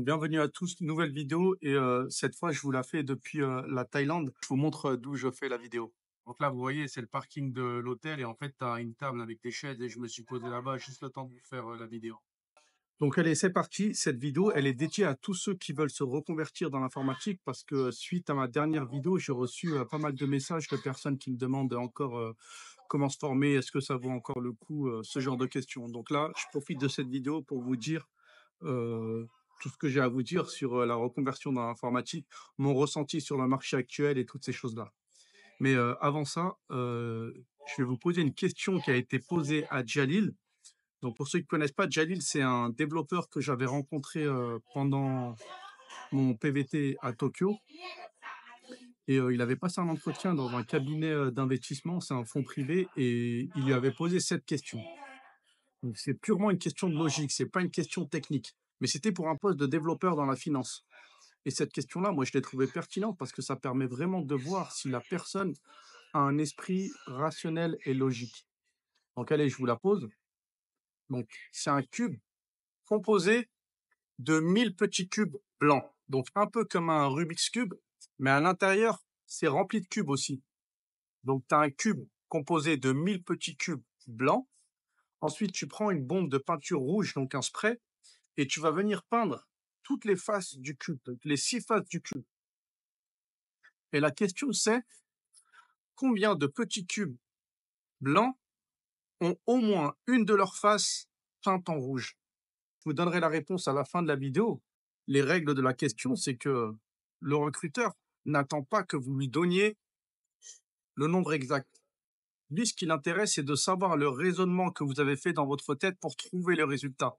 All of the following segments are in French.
Bienvenue à tous, nouvelle vidéo et cette fois je vous la fais depuis la Thaïlande. Je vous montre d'où je fais la vidéo. Donc là vous voyez c'est le parking de l'hôtel et en fait tu as une table avec des chaises et je me suis posé là-bas juste le temps de vous faire la vidéo. Donc allez, c'est parti. Cette vidéo, elle est dédiée à tous ceux qui veulent se reconvertir dans l'informatique parce que suite à ma dernière vidéo, j'ai reçu pas mal de messages de personnes qui me demandent encore comment se former, est-ce que ça vaut encore le coup, ce genre de questions. Donc là, je profite de cette vidéo pour vous dire euh, tout ce que j'ai à vous dire sur la reconversion dans l'informatique, mon ressenti sur le marché actuel et toutes ces choses-là. Mais avant ça, je vais vous poser une question qui a été posée à Jalil. Donc, pour ceux qui ne connaissent pas, Jalil, c'est un développeur que j'avais rencontré pendant mon PVT à Tokyo. Et il avait passé un entretien dans un cabinet d'investissement, c'est un fonds privé, et il lui avait posé cette question. Donc, c'est purement une question de logique, c'est pas une question technique. Mais c'était pour un poste de développeur dans la finance. Et cette question-là, moi, je l'ai trouvée pertinente parce que ça permet vraiment de voir si la personne a un esprit rationnel et logique. Donc, allez, je vous la pose. Donc, c'est un cube composé de 1000 petits cubes blancs. Donc, un peu comme un Rubik's Cube, mais à l'intérieur, c'est rempli de cubes aussi. Donc, tu as un cube composé de 1000 petits cubes blancs. Ensuite, tu prends une bombe de peinture rouge, donc un spray, et tu vas venir peindre toutes les faces du cube, donc les 6 faces du cube. Et la question, c'est combien de petits cubes blancs ont au moins une de leurs faces peinte en rouge? Je vous donnerai la réponse à la fin de la vidéo. Les règles de la question, c'est que le recruteur n'attend pas que vous lui donniez le nombre exact. Lui, ce qui l'intéresse, c'est de savoir le raisonnement que vous avez fait dans votre tête pour trouver le résultat.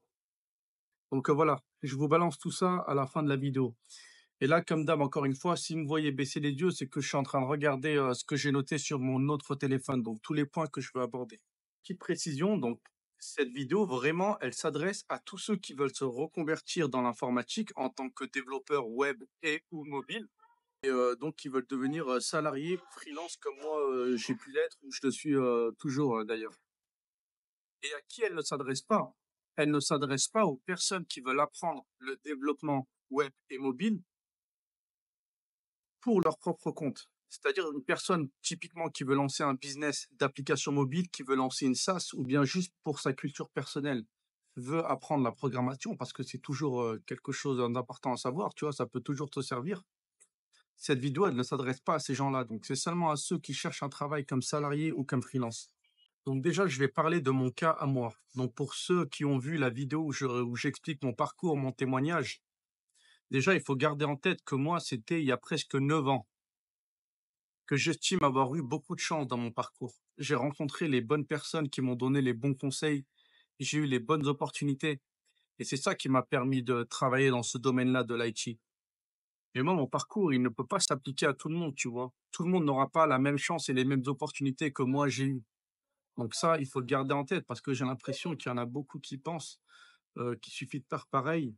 Donc voilà, je vous balance tout ça à la fin de la vidéo. Et là, comme d'hab, encore une fois, si vous me voyez baisser les yeux, c'est que je suis en train de regarder ce que j'ai noté sur mon autre téléphone, donc tous les points que je veux aborder. Petite précision, donc cette vidéo, vraiment, elle s'adresse à tous ceux qui veulent se reconvertir dans l'informatique en tant que développeur web et ou mobile, et donc qui veulent devenir salariés, freelance comme moi j'ai pu l'être, ou je le suis toujours d'ailleurs. Et à qui elle ne s'adresse pas? Elle ne s'adresse pas aux personnes qui veulent apprendre le développement web et mobile pour leur propre compte. C'est-à-dire une personne typiquement qui veut lancer un business d'application mobile, qui veut lancer une SaaS, ou bien juste pour sa culture personnelle, veut apprendre la programmation parce que c'est toujours quelque chose d'important à savoir, tu vois, ça peut toujours te servir. Cette vidéo, elle ne s'adresse pas à ces gens-là, donc c'est seulement à ceux qui cherchent un travail comme salarié ou comme freelance. Donc déjà, je vais parler de mon cas à moi. Donc pour ceux qui ont vu la vidéo où j'explique mon parcours, mon témoignage, déjà, il faut garder en tête que moi, c'était il y a presque 9 ans que j'estime avoir eu beaucoup de chance dans mon parcours. J'ai rencontré les bonnes personnes qui m'ont donné les bons conseils, j'ai eu les bonnes opportunités, et c'est ça qui m'a permis de travailler dans ce domaine-là de l'IT. Et moi, mon parcours, il ne peut pas s'appliquer à tout le monde, tu vois. Tout le monde n'aura pas la même chance et les mêmes opportunités que moi j'ai eues. Donc ça, il faut le garder en tête parce que j'ai l'impression qu'il y en a beaucoup qui pensent qu'il suffit de faire pareil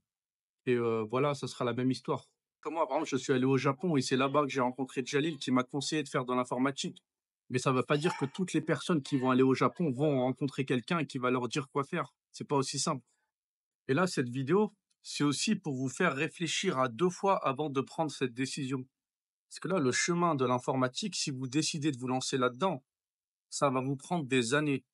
et voilà, ça sera la même histoire. Comme moi, par exemple, je suis allé au Japon et c'est là-bas que j'ai rencontré Jalil qui m'a conseillé de faire de l'informatique. Mais ça ne veut pas dire que toutes les personnes qui vont aller au Japon vont rencontrer quelqu'un qui va leur dire quoi faire. C'est pas aussi simple. Et là, cette vidéo, c'est aussi pour vous faire réfléchir à 2 fois avant de prendre cette décision. Parce que là, le chemin de l'informatique, si vous décidez de vous lancer là-dedans, ça va vous prendre des années.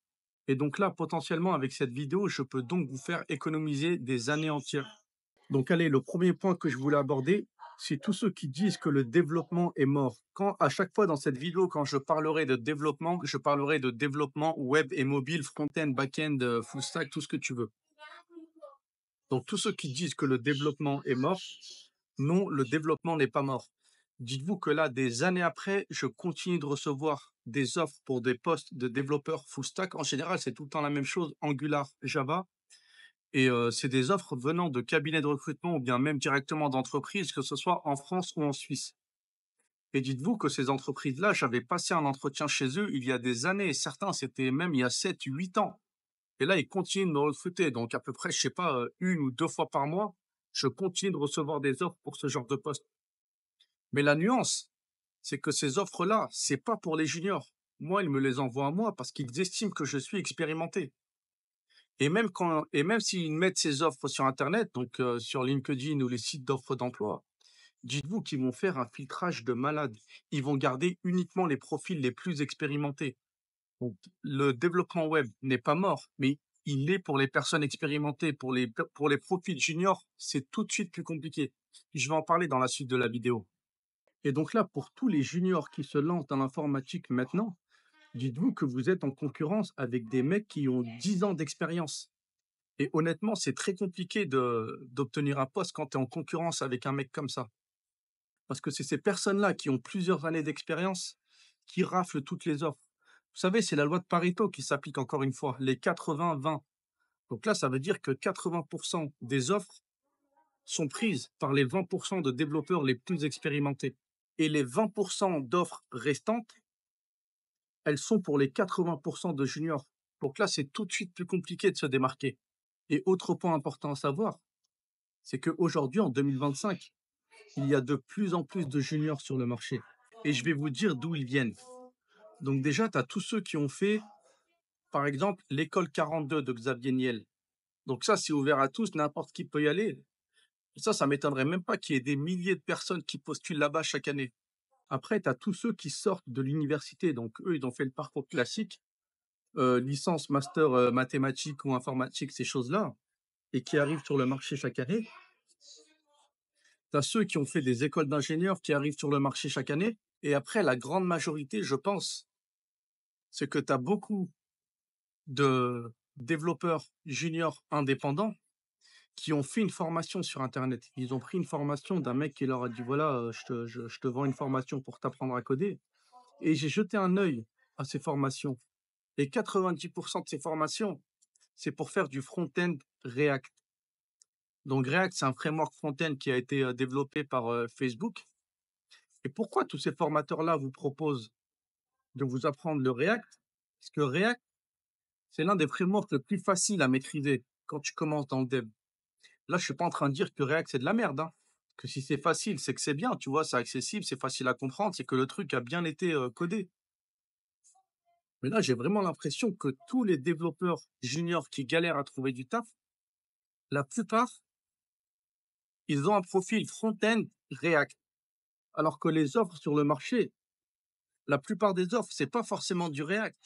Et donc là, potentiellement, avec cette vidéo, je peux donc vous faire économiser des années entières. Donc allez, le premier point que je voulais aborder, c'est tous ceux qui disent que le développement est mort. Quand à chaque fois dans cette vidéo, quand je parlerai de développement, je parlerai de développement web et mobile, front-end, back-end, full stack, tout ce que tu veux. Donc tous ceux qui disent que le développement est mort, non, le développement n'est pas mort. Dites-vous que là, des années après, je continue de recevoir des offres pour des postes de développeurs full stack. En général, c'est tout le temps la même chose, Angular, Java. Et c'est des offres venant de cabinets de recrutement ou bien même directement d'entreprises, que ce soit en France ou en Suisse. Et dites-vous que ces entreprises-là, j'avais passé un entretien chez eux il y a des années, et certains, c'était même il y a 7, 8 ans. Et là, ils continuent de me recruter. Donc, à peu près, je sais pas, 1 ou 2 fois par mois, je continue de recevoir des offres pour ce genre de poste. Mais la nuance, c'est que ces offres-là, c'est pas pour les juniors. Moi, ils me les envoient à moi parce qu'ils estiment que je suis expérimenté. Et même s'ils mettent ces offres sur internet, donc sur LinkedIn ou les sites d'offres d'emploi, dites-vous qu'ils vont faire un filtrage de malade. Ils vont garder uniquement les profils les plus expérimentés. Donc, le développement web n'est pas mort, mais il est pour les personnes expérimentées. Pour les profils juniors, c'est tout de suite plus compliqué. Je vais en parler dans la suite de la vidéo. Et donc là, pour tous les juniors qui se lancent dans l'informatique maintenant, dites-vous que vous êtes en concurrence avec des mecs qui ont 10 ans d'expérience. Et honnêtement, c'est très compliqué d'obtenir un poste quand tu es en concurrence avec un mec comme ça. Parce que c'est ces personnes-là qui ont plusieurs années d'expérience qui raflent toutes les offres. Vous savez, c'est la loi de Pareto qui s'applique encore une fois, les 80-20. Donc là, ça veut dire que 80% des offres sont prises par les 20% de développeurs les plus expérimentés. Et les 20% d'offres restantes, elles sont pour les 80% de juniors. Donc là, c'est tout de suite plus compliqué de se démarquer. Et autre point important à savoir, c'est qu'aujourd'hui, en 2025, il y a de plus en plus de juniors sur le marché. Et je vais vous dire d'où ils viennent. Donc déjà, tu as tous ceux qui ont fait, par exemple, l'école 42 de Xavier Niel. Donc ça, c'est ouvert à tous, n'importe qui peut y aller. Ça m'étonnerait même pas qu'il y ait des milliers de personnes qui postulent là-bas chaque année. Après, tu as tous ceux qui sortent de l'université. Donc eux, ils ont fait le parcours classique, licence, master, mathématiques ou informatique, ces choses-là, et qui arrivent sur le marché chaque année. Tu as ceux qui ont fait des écoles d'ingénieurs qui arrivent sur le marché chaque année. Et après, la grande majorité, je pense, c'est que tu as beaucoup de développeurs juniors indépendants qui ont fait une formation sur Internet. Ils ont pris une formation d'un mec qui leur a dit, voilà, je te vends une formation pour t'apprendre à coder. Et j'ai jeté un œil à ces formations. Et 90% de ces formations, c'est pour faire du front-end React. Donc React, c'est un framework front-end qui a été développé par Facebook. Et pourquoi tous ces formateurs-là vous proposent de vous apprendre le React? Parce que React, c'est l'un des frameworks le plus facile à maîtriser quand tu commences dans le dev. Là, je suis pas en train de dire que React, c'est de la merde, hein. Que si c'est facile, c'est que c'est bien, tu vois, c'est accessible, c'est facile à comprendre, c'est que le truc a bien été codé. Mais là, j'ai vraiment l'impression que tous les développeurs juniors qui galèrent à trouver du taf, la plupart, ils ont un profil front-end React. Alors que les offres sur le marché, la plupart des offres, c'est pas forcément du React.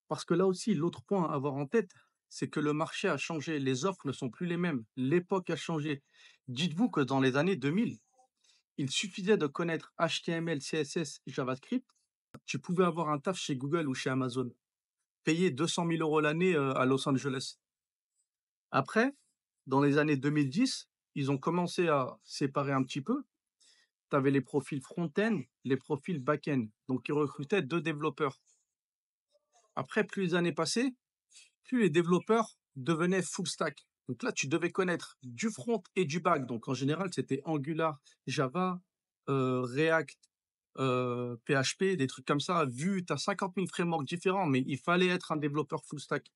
Parce que là aussi, l'autre point à avoir en tête, c'est que le marché a changé, les offres ne sont plus les mêmes, l'époque a changé. Dites-vous que dans les années 2000, il suffisait de connaître HTML, CSS, JavaScript, tu pouvais avoir un taf chez Google ou chez Amazon, payer 200 000 euros l'année à Los Angeles. Après, dans les années 2010, ils ont commencé à séparer un petit peu. Tu avais les profils front-end, les profils back-end. Donc, ils recrutaient 2 développeurs. Après, plus les années passaient, plus les développeurs devenaient full stack. Donc là, tu devais connaître du front et du back. Donc, en général, c'était Angular, Java, React, PHP, des trucs comme ça. Vu, tu as 50 000 frameworks différents, mais il fallait être un développeur full stack.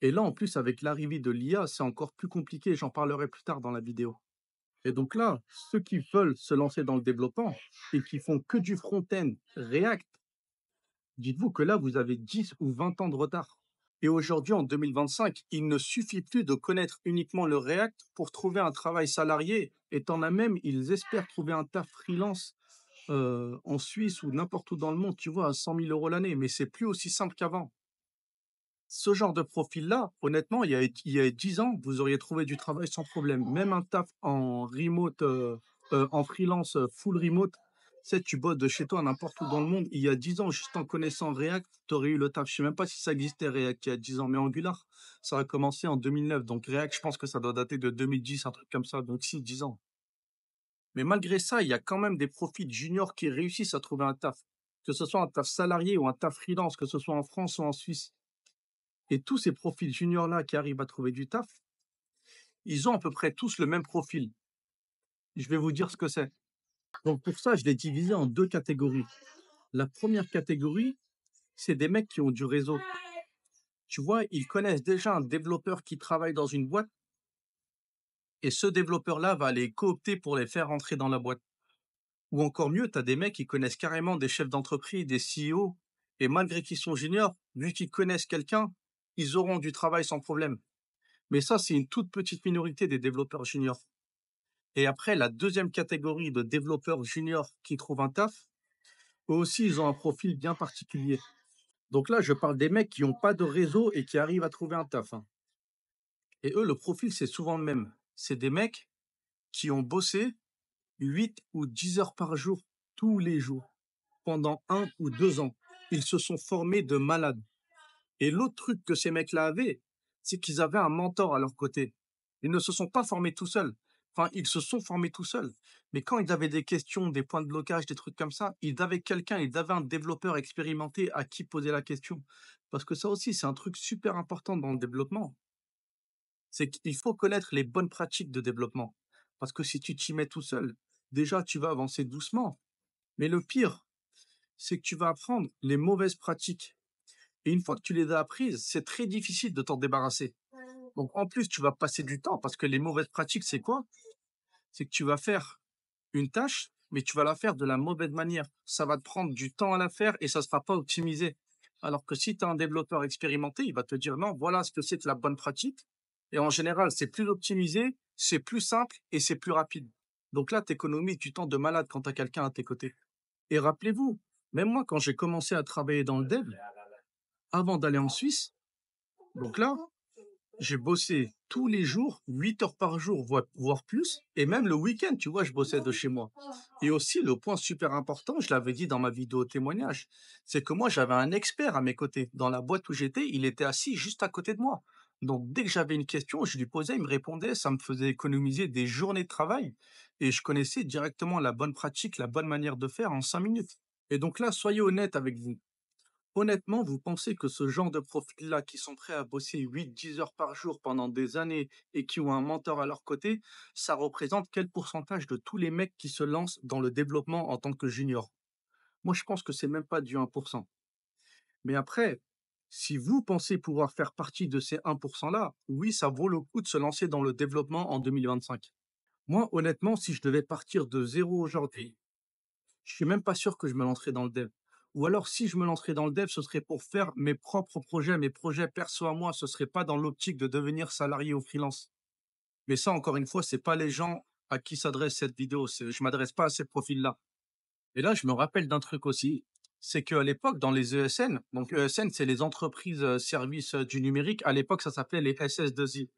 Et là, en plus, avec l'arrivée de l'IA, c'est encore plus compliqué. J'en parlerai plus tard dans la vidéo. Et donc là, ceux qui veulent se lancer dans le développement et qui font que du front-end React, dites-vous que là, vous avez 10 ou 20 ans de retard. Et aujourd'hui, en 2025, il ne suffit plus de connaître uniquement le React pour trouver un travail salarié. Et t'en as même, ils espèrent trouver un taf freelance en Suisse ou n'importe où dans le monde, tu vois, à 100 000 euros l'année. Mais c'est plus aussi simple qu'avant. Ce genre de profil-là, honnêtement, il y a 10 ans, vous auriez trouvé du travail sans problème. Même un taf en remote, en freelance full remote, tu tu bosses de chez toi n'importe où dans le monde. Il y a 10 ans, juste en connaissant React, tu aurais eu le taf. Je sais même pas si ça existait React il y a 10 ans, mais Angular, ça a commencé en 2009. Donc React, je pense que ça doit dater de 2010, un truc comme ça. Donc si, 10 ans. Mais malgré ça, il y a quand même des profils juniors qui réussissent à trouver un taf. Que ce soit un taf salarié ou un taf freelance, que ce soit en France ou en Suisse. Et tous ces profils juniors-là qui arrivent à trouver du taf, ils ont à peu près tous le même profil. Je vais vous dire ce que c'est. Donc pour ça, je l'ai divisé en 2 catégories. La première catégorie, c'est des mecs qui ont du réseau. Tu vois, ils connaissent déjà un développeur qui travaille dans une boîte et ce développeur-là va les coopter pour les faire rentrer dans la boîte. Ou encore mieux, tu as des mecs qui connaissent carrément des chefs d'entreprise, des CEO, et malgré qu'ils sont juniors, vu qu'ils connaissent quelqu'un, ils auront du travail sans problème. Mais ça, c'est une toute petite minorité des développeurs juniors. Et après, la deuxième catégorie de développeurs juniors qui trouvent un taf, eux aussi, ils ont un profil bien particulier. Donc là, je parle des mecs qui n'ont pas de réseau et qui arrivent à trouver un taf, hein. Et eux, le profil, c'est souvent le même. C'est des mecs qui ont bossé 8 ou 10 heures par jour, tous les jours, pendant 1 ou 2 ans. Ils se sont formés de malades. Et l'autre truc que ces mecs-là avaient, c'est qu'ils avaient un mentor à leur côté. Ils ne se sont pas formés tout seuls. Enfin, ils se sont formés tout seuls. Mais quand ils avaient des questions, des points de blocage, des trucs comme ça, ils avaient quelqu'un, ils avaient un développeur expérimenté à qui poser la question. Parce que ça aussi, c'est un truc super important dans le développement. C'est qu'il faut connaître les bonnes pratiques de développement. Parce que si tu t'y mets tout seul, déjà, tu vas avancer doucement. Mais le pire, c'est que tu vas apprendre les mauvaises pratiques. Et une fois que tu les as apprises, c'est très difficile de t'en débarrasser. Donc en plus, tu vas passer du temps parce que les mauvaises pratiques, c'est quoi? C'est que tu vas faire une tâche, mais tu vas la faire de la mauvaise manière. Ça va te prendre du temps à la faire et ça ne sera pas optimisé. Alors que si tu as un développeur expérimenté, il va te dire non, voilà ce que c'est que la bonne pratique. Et en général, c'est plus optimisé, c'est plus simple et c'est plus rapide. Donc là, tu économises du temps de malade quand tu as quelqu'un à tes côtés. Et rappelez-vous, même moi, quand j'ai commencé à travailler dans le dev, avant d'aller en Suisse, donc là, j'ai bossé tous les jours, 8 heures par jour, voire plus, et même le week-end, tu vois, je bossais de chez moi. Et aussi, le point super important, je l'avais dit dans ma vidéo témoignage, c'est que moi, j'avais un expert à mes côtés. Dans la boîte où j'étais, il était assis juste à côté de moi. Donc, dès que j'avais une question, je lui posais, il me répondait, ça me faisait économiser des journées de travail, et je connaissais directement la bonne pratique, la bonne manière de faire en 5 minutes. Et donc là, soyez honnête avec vous. Honnêtement, vous pensez que ce genre de profils-là, qui sont prêts à bosser 8, 10 heures par jour pendant des années et qui ont un mentor à leur côté, ça représente quel pourcentage de tous les mecs qui se lancent dans le développement en tant que junior? Moi, je pense que c'est même pas du 1%. Mais après, si vous pensez pouvoir faire partie de ces 1%-là, oui, ça vaut le coup de se lancer dans le développement en 2025. Moi, honnêtement, si je devais partir de zéro aujourd'hui, je suis même pas sûr que je me lancerai dans le dev. Ou alors, si je me lancerai dans le dev, ce serait pour faire mes propres projets, mes projets perso à moi. Ce serait pas dans l'optique de devenir salarié ou freelance. Mais ça, encore une fois, c'est pas les gens à qui s'adresse cette vidéo. Je m'adresse pas à ces profils-là. Et là, je me rappelle d'un truc aussi. C'est qu'à l'époque, dans les ESN, donc ESN, c'est les entreprises services du numérique. À l'époque, ça s'appelait les SS2I.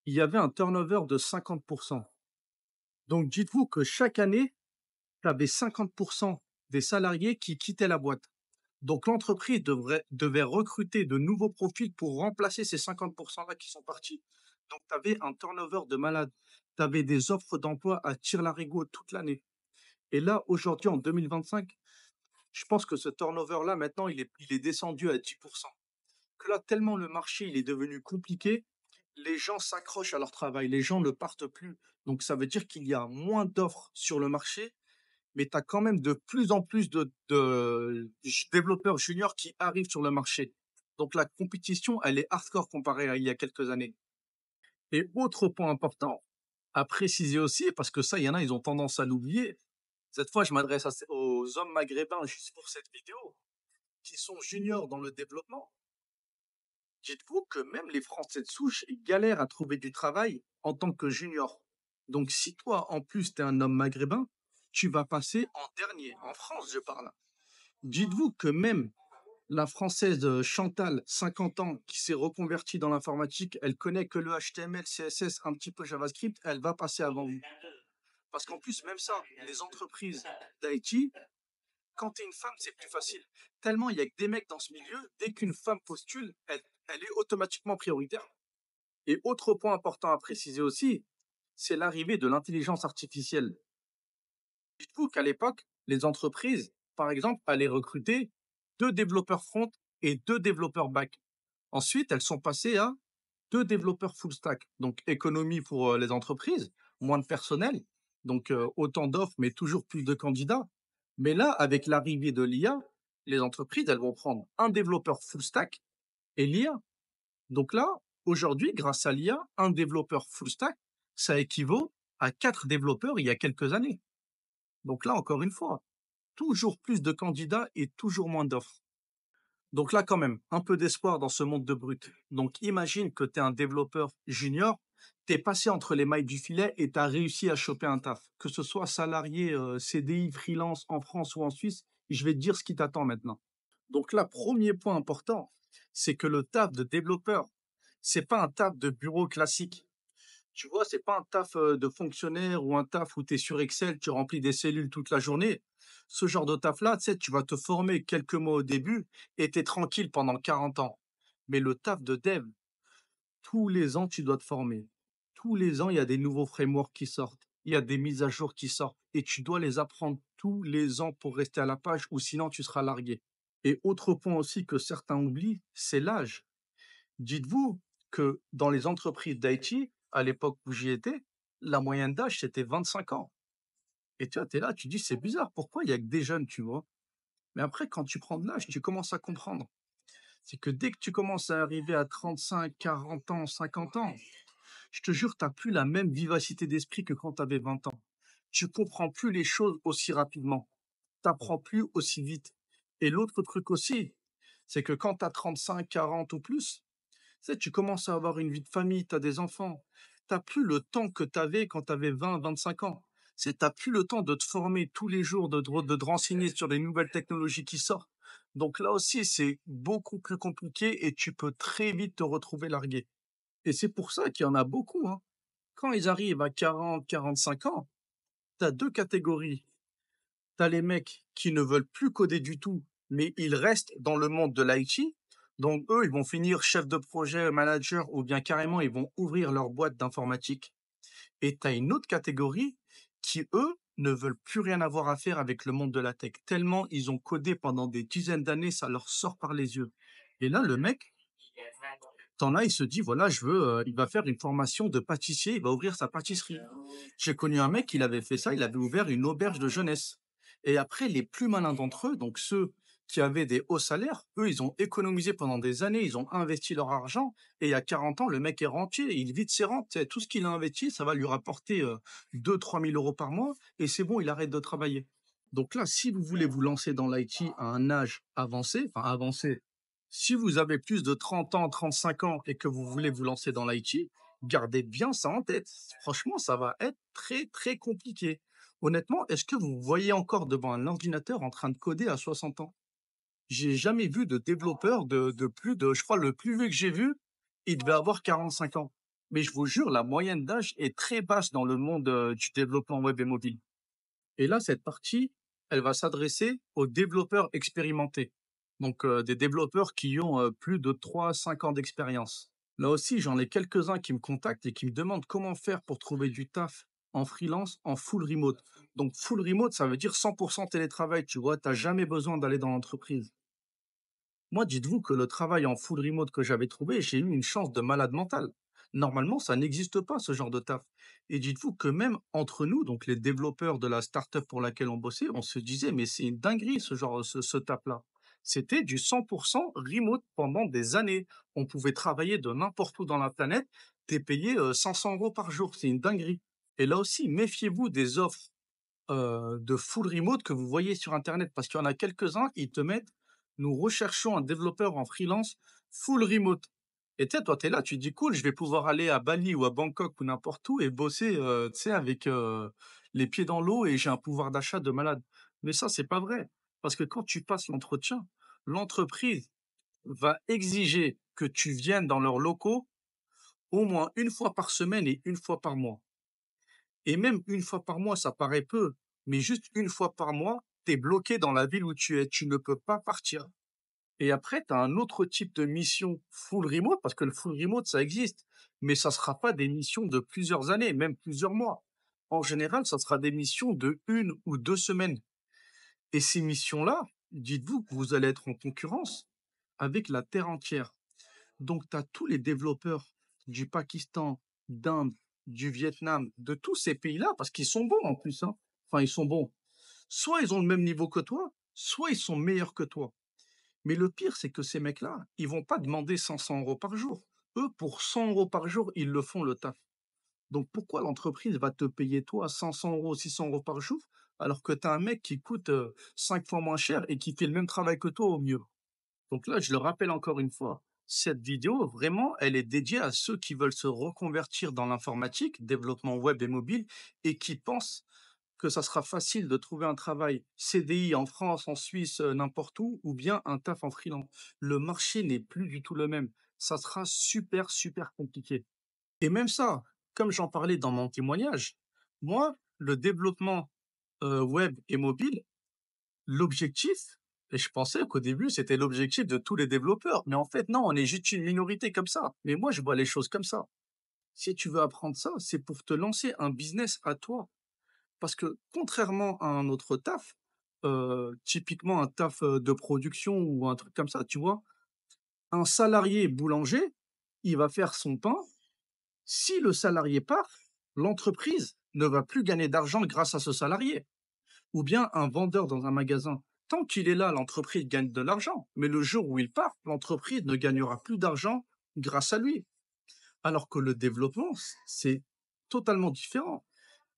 Il y avait un turnover de 50%. Donc, dites-vous que chaque année, tu avais 50% des salariés qui quittaient la boîte. Donc l'entreprise devait recruter de nouveaux profils pour remplacer ces 50%-là qui sont partis. Donc tu avais un turnover de malade. Tu avais des offres d'emploi à tire-larigot toute l'année. Et là, aujourd'hui, en 2025, je pense que ce turnover-là, maintenant, il est descendu à 10%. Que là, tellement le marché il est devenu compliqué, les gens s'accrochent à leur travail, les gens ne partent plus. Donc ça veut dire qu'il y a moins d'offres sur le marché, mais tu as quand même de plus en plus de développeurs juniors qui arrivent sur le marché. Donc la compétition, elle est hardcore comparée à il y a quelques années. Et autre point important à préciser aussi, parce que ça, il y en a, ils ont tendance à l'oublier. Cette fois, je m'adresse aux hommes maghrébins juste pour cette vidéo, qui sont juniors dans le développement. Dites-vous que même les Français de souche ils galèrent à trouver du travail en tant que junior. Donc si toi, en plus, tu es un homme maghrébin, tu vas passer en dernier. En France, je parle. Dites-vous que même la française Chantal, 50 ans, qui s'est reconvertie dans l'informatique, elle connaît que le HTML, CSS, un petit peu JavaScript, elle va passer avant vous. Parce qu'en plus, même ça, les entreprises d'IT, quand tu es une femme, c'est plus facile. Tellement il y a que des mecs dans ce milieu, dès qu'une femme postule, elle est automatiquement prioritaire. Et autre point important à préciser aussi, c'est l'arrivée de l'intelligence artificielle. Dites-vous qu'à l'époque, les entreprises, par exemple, allaient recruter 2 développeurs front et 2 développeurs back. Ensuite, elles sont passées à 2 développeurs full stack. Donc, économie pour les entreprises, moins de personnel, donc autant d'offres, mais toujours plus de candidats. Mais là, avec l'arrivée de l'IA, les entreprises, elles vont prendre un développeur full stack et l'IA. Donc là, aujourd'hui, grâce à l'IA, un développeur full stack, ça équivaut à 4 développeurs il y a quelques années. Donc là, encore une fois, toujours plus de candidats et toujours moins d'offres. Donc là, quand même, un peu d'espoir dans ce monde de brut. Donc imagine que tu es un développeur junior, tu es passé entre les mailles du filet et tu as réussi à choper un taf. Que ce soit salarié, CDI, freelance en France ou en Suisse, je vais te dire ce qui t'attend maintenant. Donc là, premier point important, c'est que le taf de développeur, c'est pas un taf de bureau classique. Tu vois, c'est pas un taf de fonctionnaire ou un taf où tu es sur Excel, tu remplis des cellules toute la journée. Ce genre de taf-là, tu sais, tu vas te former quelques mois au début et tu es tranquille pendant 40 ans. Mais le taf de dev, tous les ans, tu dois te former. Tous les ans, il y a des nouveaux frameworks qui sortent. Il y a des mises à jour qui sortent. Et tu dois les apprendre tous les ans pour rester à la page ou sinon tu seras largué. Et autre point aussi que certains oublient, c'est l'âge. Dites-vous que dans les entreprises d'IT, à l'époque où j'y étais, la moyenne d'âge, c'était 25 ans. Et tu vois, tu es là, tu dis, c'est bizarre, pourquoi il y a que des jeunes, tu vois? Mais après, quand tu prends de l'âge, tu commences à comprendre. C'est que dès que tu commences à arriver à 35, 40 ans, 50 ans, je te jure, tu n'as plus la même vivacité d'esprit que quand tu avais 20 ans. Tu comprends plus les choses aussi rapidement. Tu apprends plus aussi vite. Et l'autre truc aussi, c'est que quand tu as 35, 40 ou plus, tu sais, tu commences à avoir une vie de famille, tu as des enfants. Tu n'as plus le temps que tu avais quand tu avais 20, 25 ans. Tu n'as plus le temps de te former tous les jours, de te renseigner sur les nouvelles technologies qui sortent. Donc là aussi, c'est beaucoup plus compliqué et tu peux très vite te retrouver largué. Et c'est pour ça qu'il y en a beaucoup, hein. Quand ils arrivent à 40, 45 ans, tu as deux catégories. Tu as les mecs qui ne veulent plus coder du tout, mais ils restent dans le monde de l'IT. Donc eux, ils vont finir chef de projet, manager, ou bien carrément, ils vont ouvrir leur boîte d'informatique. Et tu as une autre catégorie qui, eux, ne veulent plus rien avoir à faire avec le monde de la tech. Tellement ils ont codé pendant des dizaines d'années, ça leur sort par les yeux. Et là, le mec, t'en as, il se dit, voilà, il va faire une formation de pâtissier, il va ouvrir sa pâtisserie. J'ai connu un mec, il avait fait ça, il avait ouvert une auberge de jeunesse. Et après, les plus malins d'entre eux, donc ceux qui avaient des hauts salaires, eux, ils ont économisé pendant des années, ils ont investi leur argent, et il y a 40 ans, le mec est rentier, il vit de ses rentes. Tu sais, tout ce qu'il a investi, ça va lui rapporter 2 000 à 3 000 euros par mois, et c'est bon, il arrête de travailler. Donc là, si vous voulez vous lancer dans l'IT à un âge avancé, enfin avancé, si vous avez plus de 30 ans, 35 ans et que vous voulez vous lancer dans l'IT, gardez bien ça en tête. Franchement, ça va être très, très compliqué. Honnêtement, est-ce que vous voyez encore devant un ordinateur en train de coder à 60 ans? J'ai jamais vu de développeur de plus de, je crois, le plus vieux que j'ai vu, il devait avoir 45 ans. Mais je vous jure, la moyenne d'âge est très basse dans le monde du développement web et mobile. Et là, cette partie, elle va s'adresser aux développeurs expérimentés. Donc, des développeurs qui ont plus de 3 à 5 ans d'expérience. Là aussi, j'en ai quelques-uns qui me contactent et qui me demandent comment faire pour trouver du taf en freelance, en full remote. Donc, full remote, ça veut dire 100% télétravail, tu vois, tu n'as jamais besoin d'aller dans l'entreprise. Moi, dites-vous que le travail en full remote que j'avais trouvé, j'ai eu une chance de malade mental. Normalement, ça n'existe pas, ce genre de taf. Et dites-vous que même entre nous, donc les développeurs de la startup pour laquelle on bossait, on se disait, mais c'est une dinguerie, ce taf-là. C'était du 100% remote pendant des années. On pouvait travailler de n'importe où dans la planète, t'es payé 500 euros par jour. C'est une dinguerie. Et là aussi, méfiez-vous des offres de full remote que vous voyez sur Internet, parce qu'il y en a quelques-uns, ils te mettent, nous recherchons un développeur en freelance full remote. Et tu sais, toi, tu es là, tu te dis, cool, je vais pouvoir aller à Bali ou à Bangkok ou n'importe où et bosser, tu sais, avec les pieds dans l'eau et j'ai un pouvoir d'achat de malade. Mais ça, c'est pas vrai. Parce que quand tu passes l'entretien, l'entreprise va exiger que tu viennes dans leurs locaux au moins une fois par semaine et une fois par mois. Et même une fois par mois, ça paraît peu, mais juste une fois par mois, tu es bloqué dans la ville où tu es, tu ne peux pas partir. Et après, tu as un autre type de mission full remote, parce que le full remote, ça existe, mais ça sera pas des missions de plusieurs années, même plusieurs mois. En général, ça sera des missions de 1 ou 2 semaines. Et ces missions-là, dites-vous que vous allez être en concurrence avec la terre entière. Donc, tu as tous les développeurs du Pakistan, d'Inde, du Vietnam, de tous ces pays-là, parce qu'ils sont bons en plus, hein. Enfin, ils sont bons. Soit ils ont le même niveau que toi, soit ils sont meilleurs que toi. Mais le pire, c'est que ces mecs-là, ils vont pas demander 500 euros par jour. Eux, pour 100 euros par jour, ils le font le taf. Donc, pourquoi l'entreprise va te payer toi 500 euros, 600 euros par jour, alors que tu as un mec qui coûte 5 fois moins cher et qui fait le même travail que toi au mieux? Donc là, je le rappelle encore une fois, cette vidéo, vraiment, elle est dédiée à ceux qui veulent se reconvertir dans l'informatique, développement web et mobile, et qui pensent que ça sera facile de trouver un travail CDI en France, en Suisse, n'importe où, ou bien un taf en freelance. Le marché n'est plus du tout le même. Ça sera super, super compliqué. Et même ça, comme j'en parlais dans mon témoignage, moi, le développement web et mobile, l'objectif, et je pensais qu'au début, c'était l'objectif de tous les développeurs. Mais en fait, non, on est juste une minorité comme ça. Mais moi, je vois les choses comme ça. Si tu veux apprendre ça, c'est pour te lancer un business à toi. Parce que contrairement à un autre taf, typiquement un taf de production ou un truc comme ça, tu vois, un salarié boulanger, il va faire son pain. Si le salarié part, l'entreprise ne va plus gagner d'argent grâce à ce salarié. Ou bien un vendeur dans un magasin. Tant qu'il est là, l'entreprise gagne de l'argent. Mais le jour où il part, l'entreprise ne gagnera plus d'argent grâce à lui. Alors que le développement, c'est totalement différent.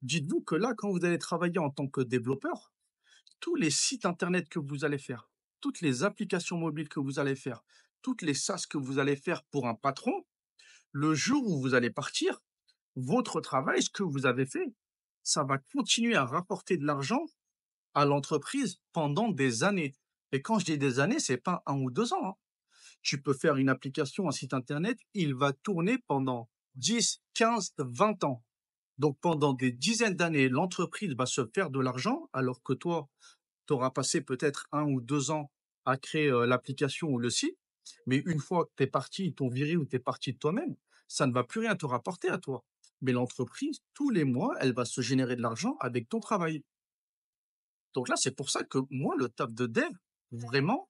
Dites-vous que là, quand vous allez travailler en tant que développeur, tous les sites internet que vous allez faire, toutes les applications mobiles que vous allez faire, toutes les SaaS que vous allez faire pour un patron, le jour où vous allez partir, votre travail, ce que vous avez fait, ça va continuer à rapporter de l'argent à l'entreprise pendant des années. Et quand je dis des années, c'est pas 1 ou 2 ans, hein. Tu peux faire une application, un site internet, il va tourner pendant 10, 15, 20 ans. Donc pendant des dizaines d'années, l'entreprise va se faire de l'argent alors que toi, tu auras passé peut-être 1 ou 2 ans à créer l'application ou le site. Mais une fois que tu es parti, ils t'ont viré ou tu es parti de toi-même, ça ne va plus rien te rapporter à toi. Mais l'entreprise, tous les mois, elle va se générer de l'argent avec ton travail. Donc là, c'est pour ça que moi, le taf de dev, vraiment,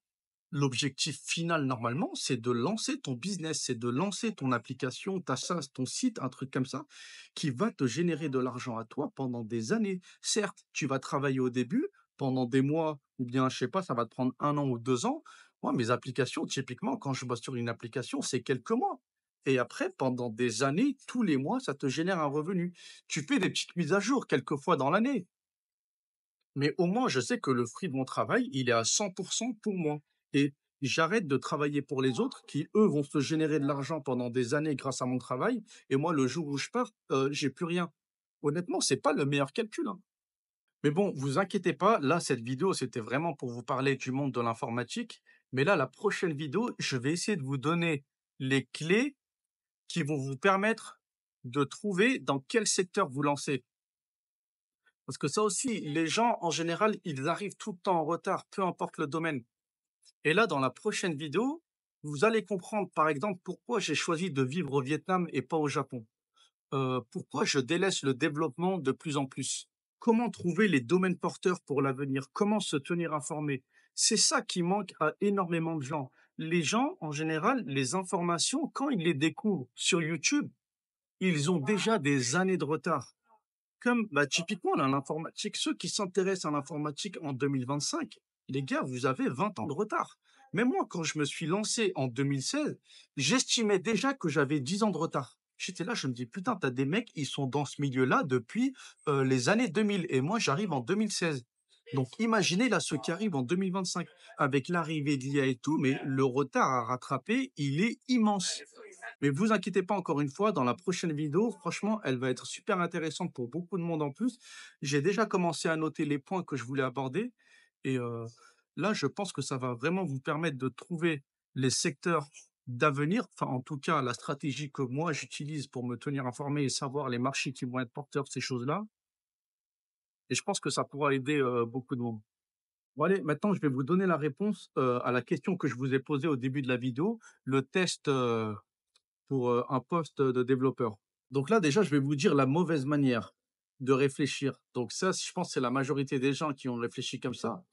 l'objectif final, normalement, c'est de lancer ton business, c'est de lancer ton application, ta SaaS, ton site, un truc comme ça, qui va te générer de l'argent à toi pendant des années. Certes, tu vas travailler au début, pendant des mois, ou bien, je sais pas, ça va te prendre 1 an ou 2 ans. Moi, mes applications, typiquement, quand je bosse sur une application, c'est quelques mois. Et après, pendant des années, tous les mois, ça te génère un revenu. Tu fais des petites mises à jour quelques fois dans l'année. Mais au moins, je sais que le fruit de mon travail, il est à 100% pour moi. Et j'arrête de travailler pour les autres qui, eux, vont se générer de l'argent pendant des années grâce à mon travail. Et moi, le jour où je pars, j'ai plus rien. Honnêtement, c'est pas le meilleur calcul, hein. Mais bon, vous inquiétez pas, là, cette vidéo, c'était vraiment pour vous parler du monde de l'informatique. Mais là, la prochaine vidéo, je vais essayer de vous donner les clés qui vont vous permettre de trouver dans quel secteur vous lancer. Parce que ça aussi, les gens, en général, ils arrivent tout le temps en retard, peu importe le domaine. Et là, dans la prochaine vidéo, vous allez comprendre, par exemple, pourquoi j'ai choisi de vivre au Vietnam et pas au Japon. Pourquoi je délaisse le développement de plus en plus. Comment trouver les domaines porteurs pour l'avenir. Comment se tenir informé. C'est ça qui manque à énormément de gens. Les gens, en général, les informations, quand ils les découvrent sur YouTube, ils ont déjà des années de retard. Comme bah, typiquement dans l'informatique, ceux qui s'intéressent à l'informatique en 2025, les gars, vous avez 20 ans de retard. Mais moi, quand je me suis lancé en 2016, j'estimais déjà que j'avais 10 ans de retard. J'étais là, je me dis, putain, t'as des mecs, ils sont dans ce milieu-là depuis les années 2000 et moi, j'arrive en 2016. Donc, imaginez là ceux qui arrivent en 2025 avec l'arrivée de l'IA et tout, mais le retard à rattraper, il est immense. Mais vous inquiétez pas encore une fois, dans la prochaine vidéo, franchement, elle va être super intéressante pour beaucoup de monde en plus. J'ai déjà commencé à noter les points que je voulais aborder et là, je pense que ça va vraiment vous permettre de trouver les secteurs d'avenir, enfin en tout cas la stratégie que moi j'utilise pour me tenir informé et savoir les marchés qui vont être porteurs de ces choses-là. Et je pense que ça pourra aider beaucoup de monde. Bon allez, maintenant je vais vous donner la réponse à la question que je vous ai posée au début de la vidéo, le test pour un poste de développeur. Donc là, déjà, je vais vous dire la mauvaise manière de réfléchir. Donc ça, je pense que c'est la majorité des gens qui ont réfléchi comme ça.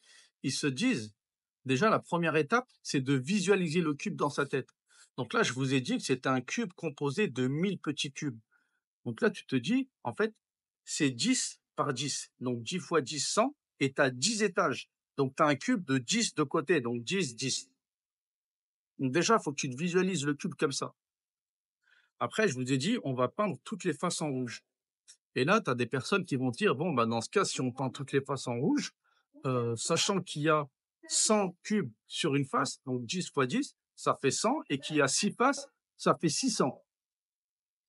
Ils se disent, déjà, la première étape, c'est de visualiser le cube dans sa tête. Donc là, je vous ai dit que c'est un cube composé de 1000 petits cubes. Donc là, tu te dis, en fait, c'est 10 par 10. Donc 10 fois 10, 100, et tu as 10 étages. Donc tu as un cube de 10 de côté, donc 10, 10. Donc déjà, il faut que tu te visualises le cube comme ça. Après, je vous ai dit, on va peindre toutes les faces en rouge. Et là, tu as des personnes qui vont dire, bon, bah, dans ce cas, si on peint toutes les faces en rouge, sachant qu'il y a 100 cubes sur une face, donc 10 fois 10, ça fait 100, et qu'il y a 6 faces, ça fait 600.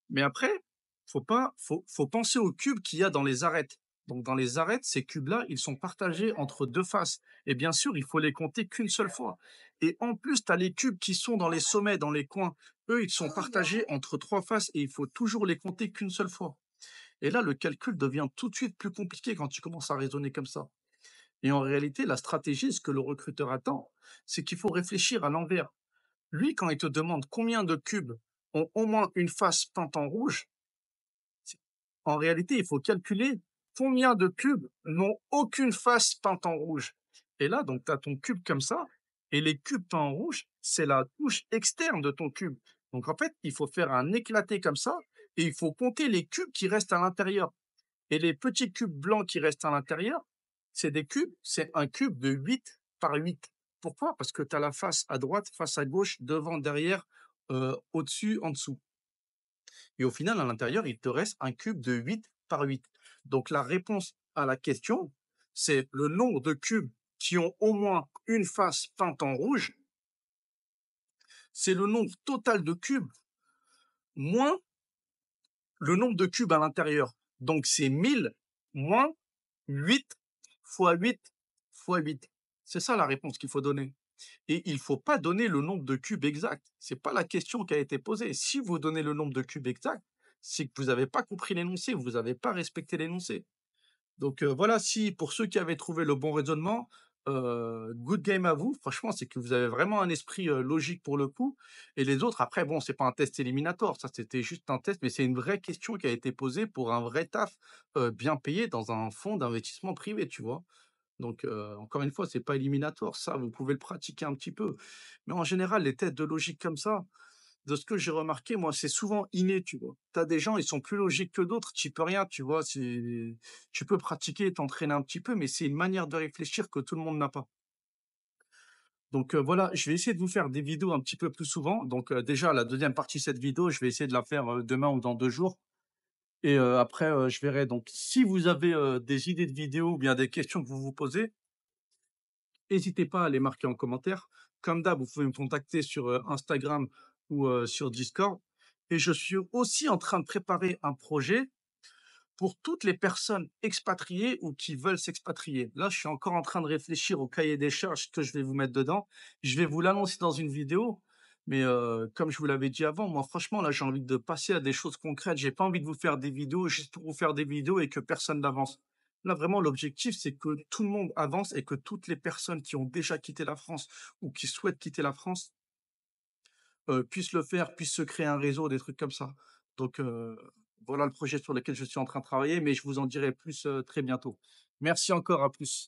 Mais après, faut penser aux cubes qu'il y a dans les arêtes. Donc dans les arêtes, ces cubes-là, ils sont partagés entre 2 faces, et bien sûr, il faut les compter qu'une seule fois, et en plus, tu as les cubes qui sont dans les sommets, dans les coins. Eux, ils sont partagés entre 3 faces et il faut toujours les compter qu'une seule fois. Et là, le calcul devient tout de suite plus compliqué quand tu commences à raisonner comme ça. Et en réalité, la stratégie, ce que le recruteur attend, c'est qu'il faut réfléchir à l'envers. Lui, quand il te demande combien de cubes ont au moins une face peinte en rouge, en réalité, il faut calculer combien de cubes n'ont aucune face peinte en rouge. Et là, donc, tu as ton cube comme ça, et les cubes peints en rouge, c'est la touche externe de ton cube. Donc, en fait, il faut faire un éclaté comme ça, et il faut compter les cubes qui restent à l'intérieur. Et les petits cubes blancs qui restent à l'intérieur, c'est des cubes, c'est un cube de 8 par 8. Pourquoi? Parce que tu as la face à droite, face à gauche, devant, derrière, au-dessus, en dessous. Et au final, à l'intérieur, il te reste un cube de 8 par 8. Donc la réponse à la question, c'est le nombre de cubes qui ont au moins une face peinte en rouge, c'est le nombre total de cubes moins le nombre de cubes à l'intérieur. Donc c'est 1000 moins 8 fois 8 fois 8. C'est ça la réponse qu'il faut donner. Et il ne faut pas donner le nombre de cubes exact. Ce n'est pas la question qui a été posée. Si vous donnez le nombre de cubes exact, c'est que vous n'avez pas compris l'énoncé, vous n'avez pas respecté l'énoncé. Donc voilà, si pour ceux qui avaient trouvé le bon raisonnement, good game à vous. Franchement, c'est que vous avez vraiment un esprit logique pour le coup. Et les autres, après, bon, c'est pas un test éliminatoire, ça c'était juste un test, mais c'est une vraie question qui a été posée pour un vrai taf bien payé dans un fonds d'investissement privé, tu vois. Donc, encore une fois, c'est pas éliminatoire. Ça, vous pouvez le pratiquer un petit peu. Mais en général, les tests de logique comme ça, de ce que j'ai remarqué, moi, c'est souvent inné, tu vois. Tu as des gens, ils sont plus logiques que d'autres, tu peux rien, tu vois. Tu peux pratiquer, t'entraîner un petit peu, mais c'est une manière de réfléchir que tout le monde n'a pas. Donc voilà, je vais essayer de vous faire des vidéos un petit peu plus souvent. Donc déjà, la deuxième partie de cette vidéo, je vais essayer de la faire demain ou dans 2 jours. Et après, je verrai. Donc, si vous avez des idées de vidéos ou bien des questions que vous vous posez, n'hésitez pas à les marquer en commentaire. Comme d'hab, vous pouvez me contacter sur Instagram ou sur Discord. Et je suis aussi en train de préparer un projet pour toutes les personnes expatriées ou qui veulent s'expatrier. Là, je suis encore en train de réfléchir au cahier des charges que je vais vous mettre dedans. Je vais vous l'annoncer dans une vidéo. Mais comme je vous l'avais dit avant, moi, franchement, là, j'ai envie de passer à des choses concrètes. J'ai pas envie de vous faire des vidéos juste pour vous faire des vidéos et que personne n'avance. Là, vraiment, l'objectif, c'est que tout le monde avance et que toutes les personnes qui ont déjà quitté la France ou qui souhaitent quitter la France puissent le faire, puissent se créer un réseau, des trucs comme ça. Donc voilà le projet sur lequel je suis en train de travailler, mais je vous en dirai plus très bientôt. Merci encore, à plus.